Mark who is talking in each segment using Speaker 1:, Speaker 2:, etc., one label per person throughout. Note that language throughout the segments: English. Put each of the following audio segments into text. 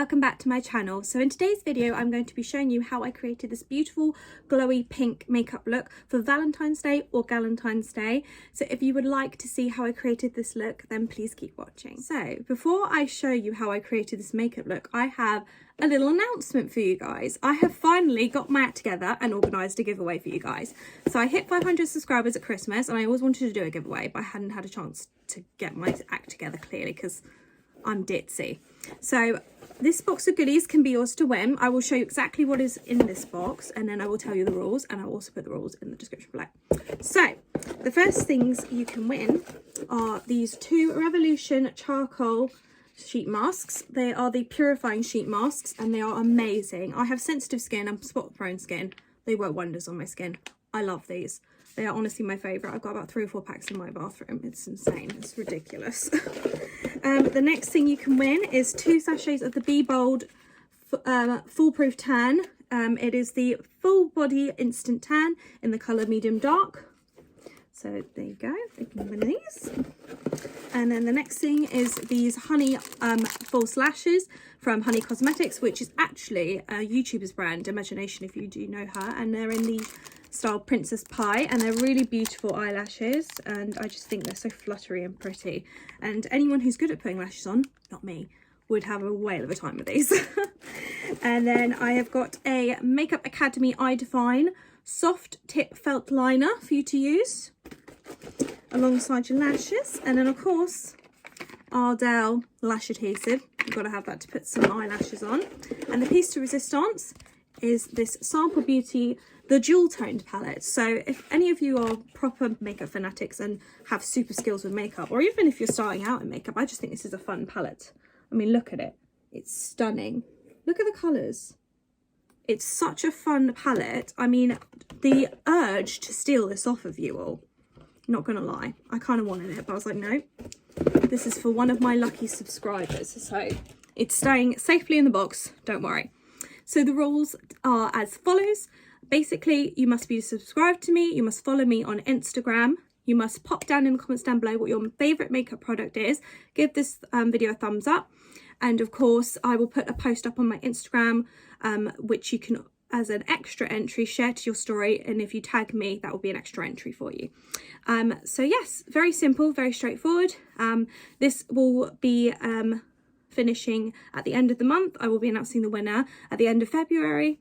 Speaker 1: welcome back to my channel. So in today's video I'm going to be showing you how I created this beautiful glowy pink makeup look for Valentine's Day or Galantines Day. So if you would like to see how I created this look, then please keep watching. So before I show you how I created this makeup look, I have a little announcement for you guys. I have finally got my act together and organised a giveaway for you guys. So I hit 500 subscribers at Christmas and I always wanted to do a giveaway, but I hadn't had a chance to get my act together clearly because I'm ditzy. So this box of goodies can be yours to win. I will show you exactly what is in this box and then I will tell you the rules, and I'll also put the rules in the description below. So the first things you can win are these two Revolution charcoal sheet masks. They are the purifying sheet masks and they are amazing. I have sensitive skin and spot prone skin. They work wonders on my skin. I love these. They are honestly my favourite. I've got about 3 or 4 packs in my bathroom. It's insane. It's ridiculous. The next thing you can win is 2 sachets of the Be Bold Foolproof Tan. It is the full body instant tan in the colour medium dark. So there you go. You can win these. And then the next thing is these honey false lashes from Honey Cosmetics, which is actually a YouTuber's brand, Imagination, if you do know her. And they're in the style Princess Pie, and they're really beautiful eyelashes, and I just think they're so fluttery and pretty. And anyone who's good at putting lashes on, not me, would have a whale of a time with these. And then I have got a Makeup Academy Eye Define soft tip felt liner for you to use alongside your lashes, and then of course Ardell lash adhesive. You've got to have that to put some eyelashes on. And the piece de resistance is this Sample Beauty, the dual toned palette. So if any of you are proper makeup fanatics and have super skills with makeup, or even if you're starting out in makeup, I just think this is a fun palette. I mean, look at it. It's stunning. Look at the colours. It's such a fun palette. I mean, the urge to steal this off of you all, not gonna lie, I kind of wanted it, but I was like, no, this is for one of my lucky subscribers. So it's staying safely in the box, don't worry. So the rules are as follows. Basically, you must be subscribed to me, you must follow me on Instagram, you must pop down in the comments down below what your favourite makeup product is, give this video a thumbs up, and of course I will put a post up on my Instagram which you can, as an extra entry, share to your story, and if you tag me, that will be an extra entry for you. So yes, very simple, very straightforward. This will be finishing at the end of the month. I will be announcing the winner at the end of February.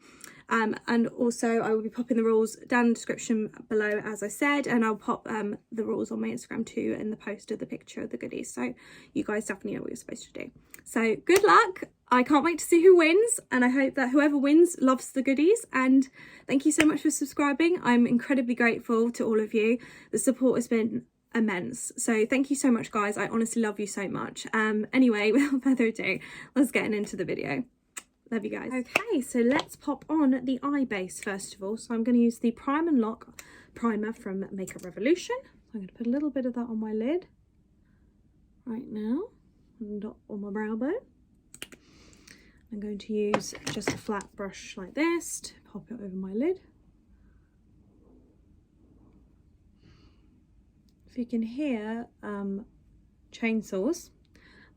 Speaker 1: And also I will be popping the rules down in the description below, as I said, and I'll pop the rules on my Instagram too in the post of the picture of the goodies, so you guys definitely know what you're supposed to do. So good luck. I can't wait to see who wins, and I hope that whoever wins loves the goodies. And thank you so much for subscribing. I'm incredibly grateful to all of you. The support has been immense, so thank you so much, guys. I honestly love you so much. Anyway, without further ado, let's get into the video. Love you guys. Okay, so let's pop on the eye base first of all. So I'm going to use the Prime and Lock primer from Makeup Revolution. So I'm going to put a little bit of that on my lid right now and on my brow bone. I'm going to use just a flat brush like this to pop it over my lid. If you can hear chainsaws,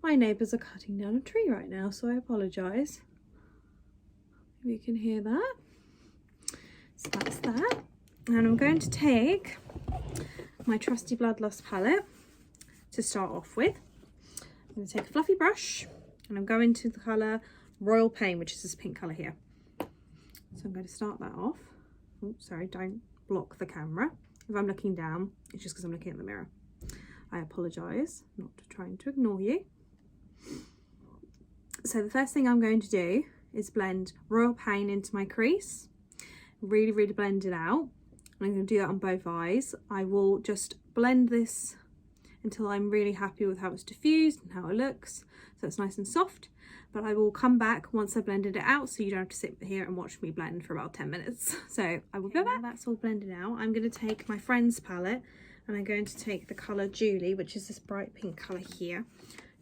Speaker 1: my neighbours are cutting down a tree right now, so I apologise. You can hear that. So that's that. And I'm going to take my trusty Bloodlust palette to start off with. I'm going to take a fluffy brush and I'm going to the colour Royal Pain, which is this pink colour here. So I'm going to start that off. Oh, sorry, don't block the camera. If I'm looking down, it's just because I'm looking at the mirror. I apologise, not trying to ignore you. So the first thing I'm going to do is blend Royal Pain into my crease. Really blend it out. I'm going to do that on both eyes. I will just blend this until I'm really happy with how it's diffused and how it looks, so it's nice and soft. But I will come back once I've blended it out, so you don't have to sit here and watch me blend for about 10 minutes. So I will go back. Now that's all blended out, I'm going to take my Friends palette and I'm going to take the colour Julie, which is this bright pink colour here,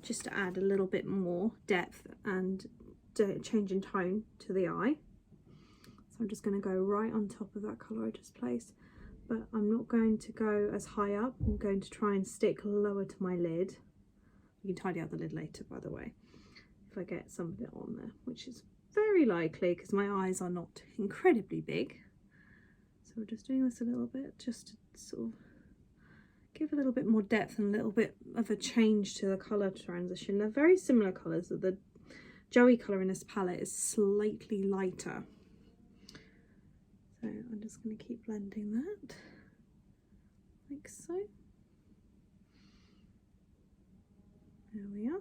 Speaker 1: just to add a little bit more depth and change in tone to the eye. So I'm just going to go right on top of that colour I just placed, but I'm not going to go as high up. I'm going to try and stick lower to my lid. You can tidy up the lid later, by the way. if I get some of it on there, which is very likely because my eyes are not incredibly big. So we're just doing this a little bit just to sort of give a little bit more depth and a little bit of a change to the colour transition. They're very similar colours, but the Joey colour in this palette is slightly lighter. So I'm just going to keep blending that, like so. There we are.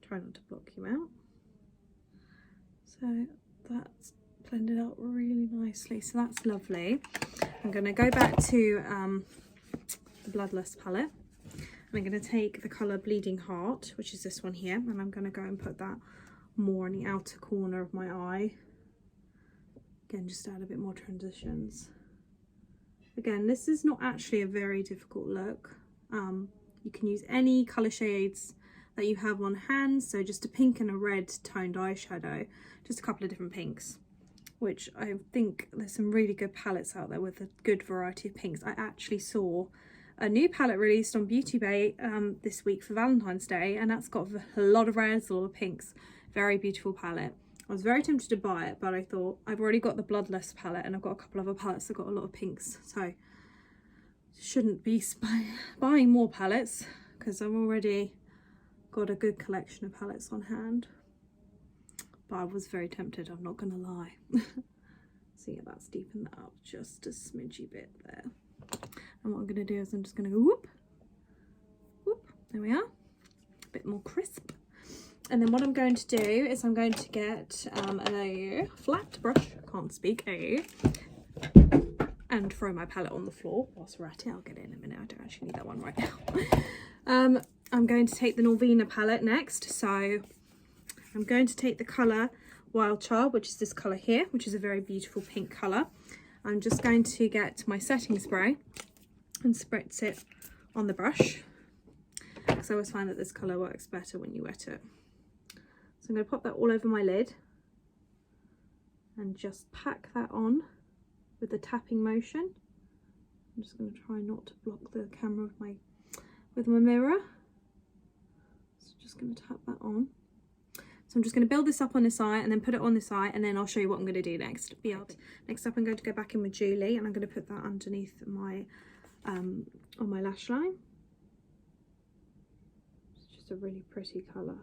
Speaker 1: Try not to block you out. So that's blended out really nicely, so that's lovely. I'm going to go back to the Bloodlust palette, and I'm going to take the colour Bleeding Heart, which is this one here, and I'm going to go and put that more in the outer corner of my eye. Again, just add a bit more transitions. Again, this is not actually a very difficult look. You can use any colour shades that you have on hand, so just a pink and a red toned eyeshadow, just a couple of different pinks, which I think there's some really good palettes out there with a good variety of pinks. I actually saw a new palette released on Beauty Bay this week for Valentine's Day, and that's got a lot of reds, a lot of pinks. Very beautiful palette. I was very tempted to buy it, but I thought I've already got the Bloodlust palette and I've got a couple other palettes that got a lot of pinks, so shouldn't be buying more palettes because I've already got a good collection of palettes on hand. But I was very tempted, I'm not gonna lie. So yeah, that's deepened that up just a smidgy bit there. And what I'm going to do is I'm just going to go whoop, whoop, there we are, a bit more crisp. And then what I'm going to do is I'm going to get a flat brush, I can't speak, and throw my palette on the floor whilst we're at it. I'll get it in a minute, I don't actually need that one right now. I'm going to take the Norvina palette next, so I'm going to take the colour Wild Child, which is this colour here, which is a very beautiful pink colour. I'm just going to get my setting spray and spritz it on the brush, because I always find that this colour works better when you wet it. So I'm going to pop that all over my lid and just pack that on with the tapping motion. I'm just going to try not to block the camera with my mirror. So just going to tap that on. So I'm just going to build this up on this eye and then put it on this eye, and then I'll show you what I'm going to do next. Next up, I'm going to go back in with Julie, and I'm going to put that underneath my on my lash line. It's just a really pretty colour.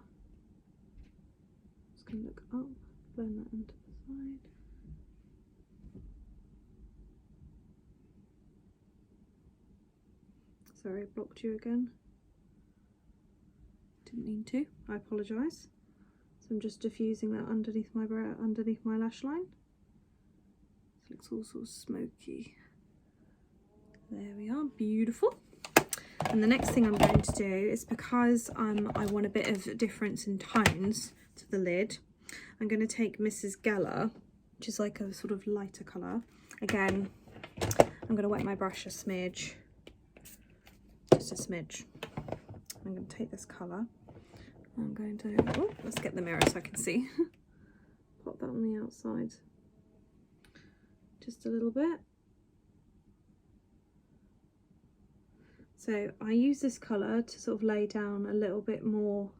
Speaker 1: Just going to look up, blend that into the side. Sorry, I blocked you again. Didn't mean to. I apologise. So I'm just diffusing that underneath my brow, underneath my lash line. This looks all sort of smoky. There we are, beautiful. And the next thing I'm going to do is, because I want a bit of difference in tones to the lid, I'm going to take Mrs. Geller, which is like a sort of lighter colour. Again, I'm going to wet my brush a smidge, just a smidge. I'm going to take this colour. I'm going to, oh, let's get the mirror so I can see. Pop that on the outside, just a little bit. So I use this colour to sort of lay down a little bit more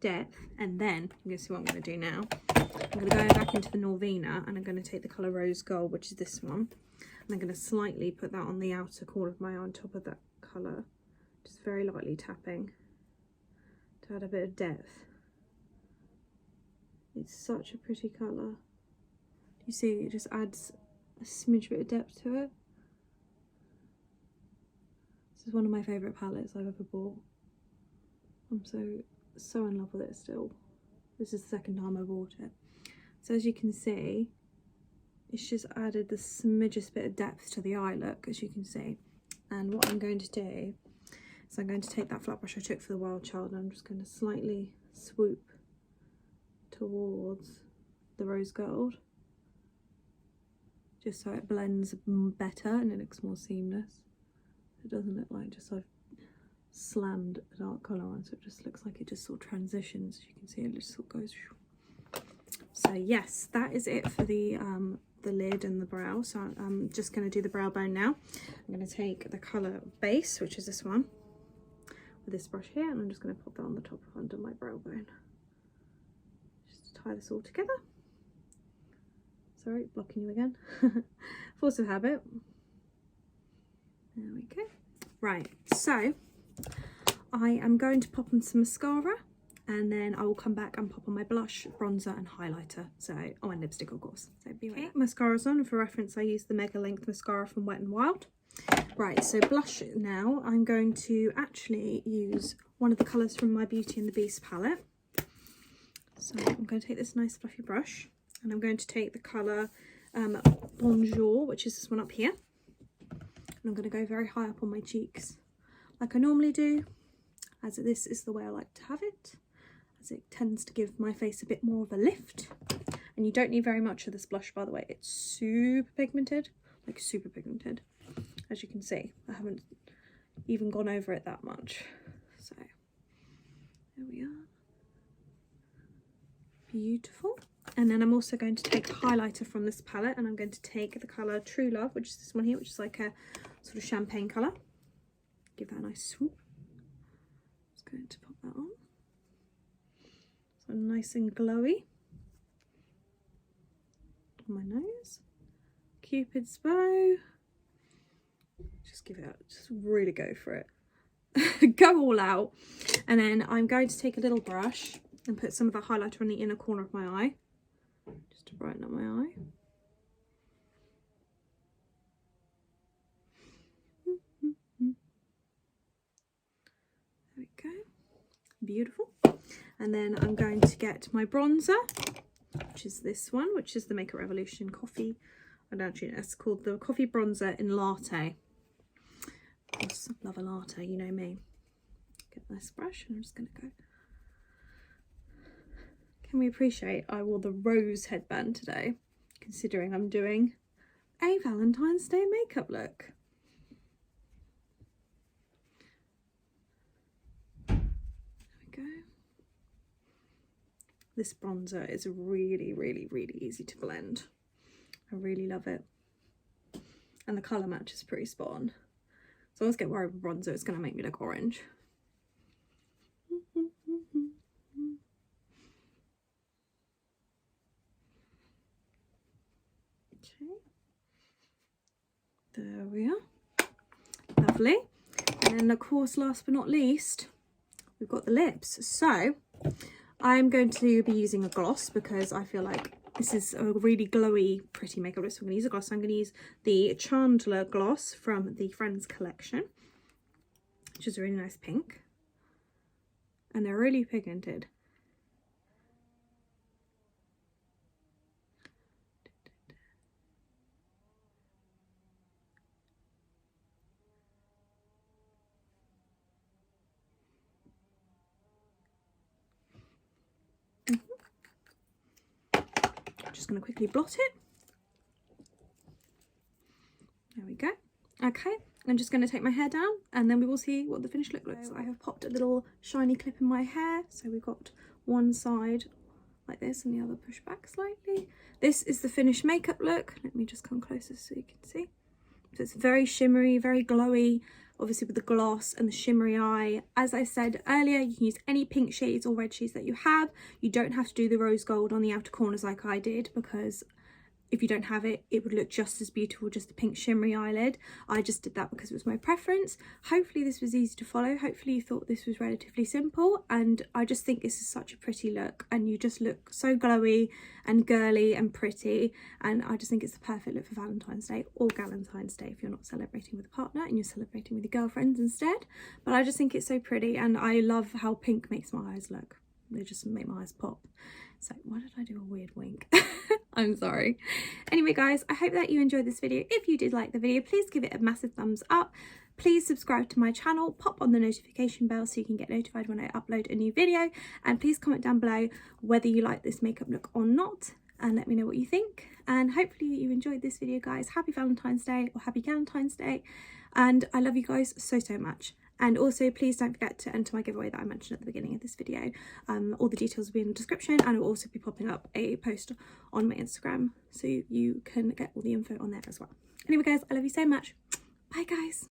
Speaker 1: depth, and then I'm going to see what I'm going to do now. I'm going to go back into the Norvina, and I'm going to take the colour Rose Gold, which is this one, and I'm going to slightly put that on the outer corner of my eye on top of that colour, just very lightly tapping to add a bit of depth. It's such a pretty colour. You see, it just adds a smidge bit of depth to it. This is one of my favourite palettes I've ever bought. I'm so in love with it still. This is the second time I bought it. So as you can see, it's just added the smidgest bit of depth to the eye look, as you can see. And what I'm going to do is I'm going to take that flat brush I took for the Wild Child, and I'm just going to slightly swoop towards the Rose Gold, just so it blends better and it looks more seamless. It doesn't look like just I've slammed a dark colour on, so it just looks like it just sort of transitions. You can see it just sort of goes. So yes, that is it for the lid and the brow. So I'm just going to do the brow bone now. I'm going to take the colour Base, which is this one, with this brush here, and I'm just going to pop that on the top of under my brow bone. tie this all together. Sorry, blocking you again. Force of habit. There we go. Right, so I am going to pop on some mascara, and then I will come back and pop on my blush, bronzer and highlighter. So, oh, and lipstick of course. So be right back. Mascara's on. For reference, I use the Mega Length mascara from Wet n Wild. Right, so blush now. I'm going to actually use one of the colours from my Beauty and the Beast palette. So I'm going to take this nice fluffy brush, and I'm going to take the colour Bonjour, which is this one up here. And I'm going to go very high up on my cheeks, like I normally do, as this is the way I like to have it, as it tends to give my face a bit more of a lift. And you don't need very much of this blush, by the way. It's super pigmented, like super pigmented. As you can see, I haven't even gone over it that much. So there we are. Beautiful. And then I'm also going to take a highlighter from this palette, and I'm going to take the colour True Love, which is this one here, which is like a sort of champagne colour. Give that a nice swoop. Just going to pop that on. So nice and glowy. On my nose. Cupid's bow. Just give it, just really go for it. Go all out. And then I'm going to take a little brush and put some of the highlighter on the inner corner of my eye, just to brighten up my eye. There we go. Beautiful. And then I'm going to get my bronzer, which is this one, which is the Makeup Revolution Coffee. I don't actually know, it's called the Coffee Bronzer in Latte. Of course, love a latte, you know me. Get this brush, and I'm just going to go. Can we appreciate I wore the rose headband today, considering I'm doing a Valentine's Day makeup look. There we go. This bronzer is really, really, really easy to blend. I really love it. And the colour match is pretty spot on. So I always get worried with bronzer, it's going to make me look orange. Okay. There we are. Lovely. And then of course, last but not least, we've got the lips. So I'm going to be using a gloss because I feel like this is a really glowy, pretty makeup look. So I'm going to use a gloss. I'm going to use the Chandler gloss from the Friends collection, which is a really nice pink. And they're really pigmented. Just going to quickly blot it. There we go. Okay, I'm just going to take my hair down, and then we will see what the finished look looks like. I have popped a little shiny clip in my hair, so we've got one side like this and the other pushed back slightly. This is the finished makeup look. Let me just come closer so you can see. So it's very shimmery, very glowy, obviously with the gloss and the shimmery eye. As I said earlier, you can use any pink shades or red shades that you have. You don't have to do the rose gold on the outer corners like I did, because if you don't have it, it would look just as beautiful, just a pink shimmery eyelid. I just did that because it was my preference. Hopefully this was easy to follow. Hopefully you thought this was relatively simple, and I just think this is such a pretty look, and you just look so glowy and girly and pretty, and I just think it's the perfect look for Valentine's Day or Galantines Day if you're not celebrating with a partner and you're celebrating with your girlfriends instead. But I just think it's so pretty, and I love how pink makes my eyes look. They just make my eyes pop. So why did I do a weird wink? I'm sorry. Anyway guys, I hope that you enjoyed this video. If you did like the video, please give it a massive thumbs up. Please subscribe to my channel, pop on the notification bell so you can get notified when I upload a new video, and please comment down below whether you like this makeup look or not, and let me know what you think. And hopefully you enjoyed this video guys. Happy Valentine's Day or happy Galantines Day, and I love you guys so much. And also please don't forget to enter my giveaway that I mentioned at the beginning of this video. All the details will be in the description, and it will also be popping up a post on my Instagram, so you can get all the info on there as well. Anyway guys, I love you so much. Bye guys.